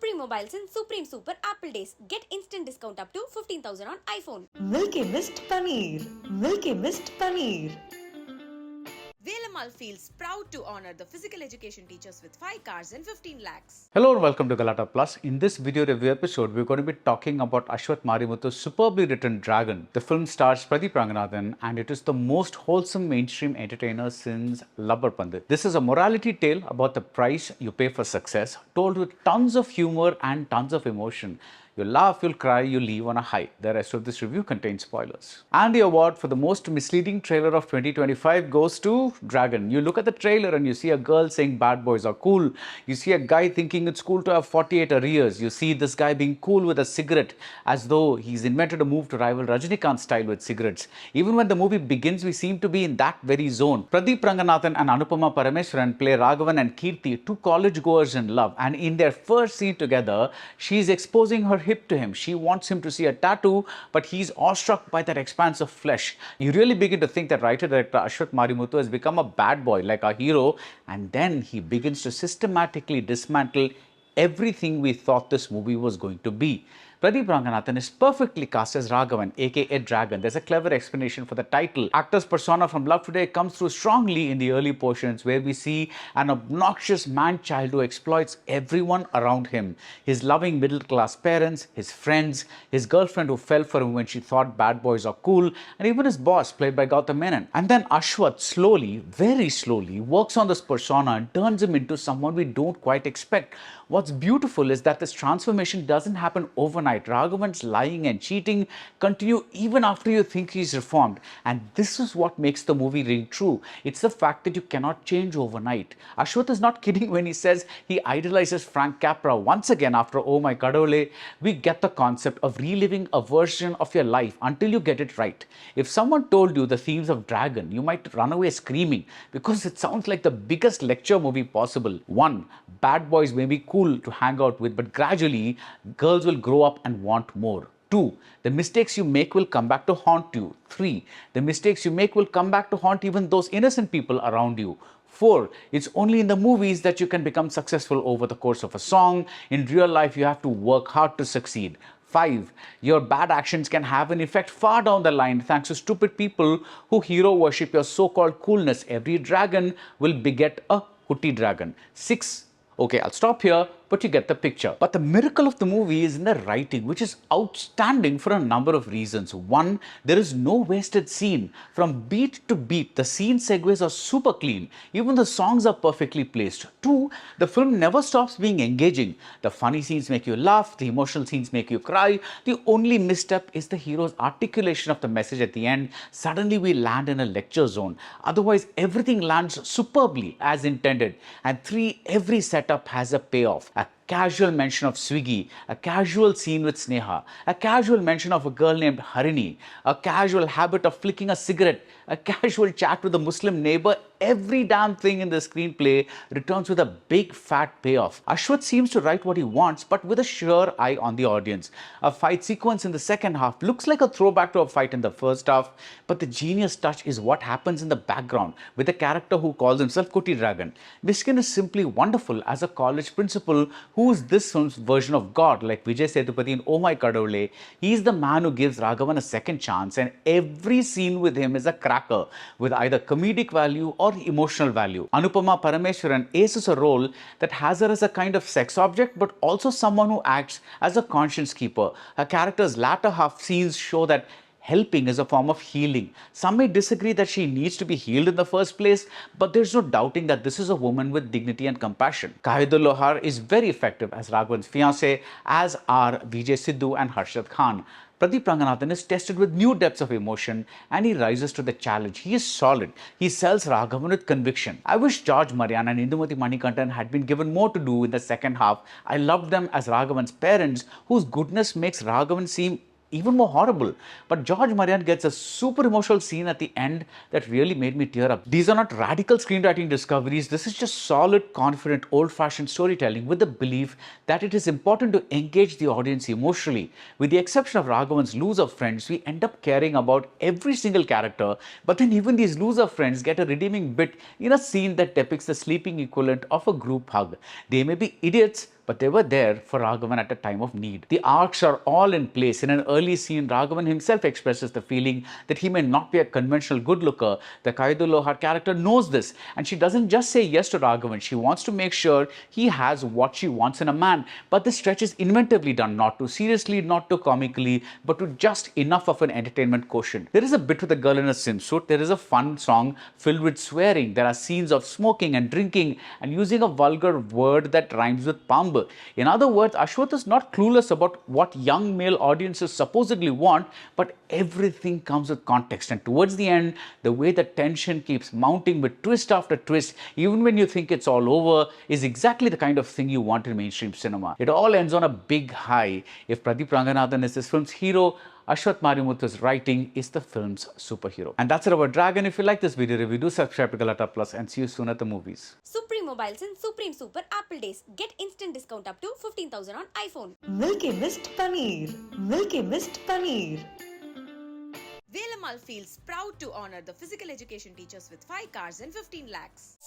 Supreme Mobiles and Supreme Super Apple Days. Get instant discount up to 15,000 on iPhone. Milky Mist Paneer. Milky Mist Paneer. Velamal feels proud to honor the physical education teachers with 5 cars and 15 lakhs. Hello and welcome to Galatta Plus. In this video review episode, we're going to be talking about Ashwath Marimuthu's superbly written Dragon. The film stars Pradeep Ranganathan and it is the most wholesome mainstream entertainer since Labbar Pandit. This is a morality tale about the price you pay for success, told with tons of humor and tons of emotion. You'll laugh, you'll cry, you'll leave on a high. The rest of this review contains spoilers. And the award for the most misleading trailer of 2025 goes to Dragon. You look at the trailer and you see a girl saying bad boys are cool. You see a guy thinking it's cool to have 48 arrears. You see this guy being cool with a cigarette as though he's invented a move to rival Rajinikanth style with cigarettes. Even when the movie begins, we seem to be in that very zone. Pradeep Ranganathan and Anupama Parameshwaran play Raghavan and Kirti, two college goers in love. And in their first scene together, she's exposing her hip to him. She wants him to see a tattoo, but he's awestruck by that expanse of flesh. You really begin to think that writer-director Ashwath Marimuthu has become a bad boy like our hero, and then he begins to systematically dismantle everything we thought this movie was going to be. Pradeep Ranganathan is perfectly cast as Raghavan, aka Dragon. There's a clever explanation for the title. Actor's persona from Love Today comes through strongly in the early portions where we see an obnoxious man-child who exploits everyone around him. His loving middle-class parents, his friends, his girlfriend who fell for him when she thought bad boys are cool, and even his boss played by Gautam Menon. And then Ashwath slowly, very slowly, works on this persona and turns him into someone we don't quite expect. What's beautiful is that this transformation doesn't happen overnight. Raghavan's lying and cheating continue even after you think he's reformed. And this is what makes the movie ring true. It's the fact that you cannot change overnight. Ashwath is not kidding when he says he idolizes Frank Capra. Once again, after Oh My Kadole, we get the concept of reliving a version of your life until you get it right. If someone told you the themes of Dragon, you might run away screaming because it sounds like the biggest lecture movie possible. 1. Bad boys may be cool to hang out with, but gradually girls will grow up and want more. 2. The mistakes you make will come back to haunt you. 3. The mistakes you make will come back to haunt even those innocent people around you. 4. It's only in the movies that you can become successful over the course of a song. In real life, you have to work hard to succeed. 5. Your bad actions can have an effect far down the line thanks to stupid people who hero worship your so-called coolness. Every dragon will beget a Kutti dragon. 6. Okay, I'll stop here, but you get the picture. But the miracle of the movie is in the writing, which is outstanding for a number of reasons. 1, there is no wasted scene. From beat to beat, the scene segues are super clean. Even the songs are perfectly placed. 2, the film never stops being engaging. The funny scenes make you laugh, the emotional scenes make you cry. The only misstep is the hero's articulation of the message at the end. Suddenly we land in a lecture zone. Otherwise, everything lands superbly as intended. And 3, every setup has a payoff. A casual mention of Swiggy, a casual scene with Sneha, a casual mention of a girl named Harini, a casual habit of flicking a cigarette, a casual chat with a Muslim neighbor. Every damn thing in the screenplay returns with a big fat payoff. Ashwath seems to write what he wants, but with a sure eye on the audience. A fight sequence in the second half looks like a throwback to a fight in the first half, but the genius touch is what happens in the background with a character who calls himself Kutti Dragon. Miskin is simply wonderful as a college principal who is this film's version of God, like Vijay Sethupathi in Oh My Kadole. He's the man who gives Raghavan a second chance, and every scene with him is a cracker with either comedic value or emotional value. Anupama Parameshwaran aces a role that has her as a kind of sex object, but also someone who acts as a conscience keeper. Her character's latter half scenes show that helping is a form of healing. Some may disagree that she needs to be healed in the first place, but there's no doubting that this is a woman with dignity and compassion. Kayadu Lohar is very effective as Raghavan's fiancé, as are Vijay Sidhu and Harshad Khan. Pradeep Ranganathan is tested with new depths of emotion and he rises to the challenge. He is solid. He sells Raghavan with conviction. I wish George Marian and Indumati Manikandan had been given more to do in the second half. I loved them as Raghavan's parents, whose goodness makes Raghavan seem even more horrible. But George Marian gets a super emotional scene at the end that really made me tear up. These are not radical screenwriting discoveries. This is just solid, confident, old-fashioned storytelling with the belief that it is important to engage the audience emotionally. With the exception of Raghavan's loser friends, we end up caring about every single character, but then even these loser friends get a redeeming bit in a scene that depicts the sleeping equivalent of a group hug. They may be idiots, but they were there for Raghavan at a time of need. The arcs are all in place. In an early scene, Raghavan himself expresses the feeling that he may not be a conventional good looker. The Kayadu Lohar character knows this, and she doesn't just say yes to Raghavan. She wants to make sure he has what she wants in a man. But this stretch is inventively done, not too seriously, not too comically, but to just enough of an entertainment quotient. There is a bit with a girl in a swimsuit. There is a fun song filled with swearing. There are scenes of smoking and drinking and using a vulgar word that rhymes with pambu. In other words, Ashwath is not clueless about what young male audiences supposedly want, but everything comes with context. And towards the end, the way the tension keeps mounting with twist after twist, even when you think it's all over, is exactly the kind of thing you want in mainstream cinema. It all ends on a big high. If Pradeep Ranganathan is this film's hero, Ashwath Marimuthu's writing is the film's superhero. And that's it about Dragon. If you like this video review, do subscribe to Galatta Plus and see you soon at the movies. Supreme Mobiles and Supreme Super Apple Days. Get instant discount up to 15,000 on iPhone. Milky Mist Paneer. Milky Mist Paneer. Velamal feels proud to honor the physical education teachers with 5 cars and 15 lakhs.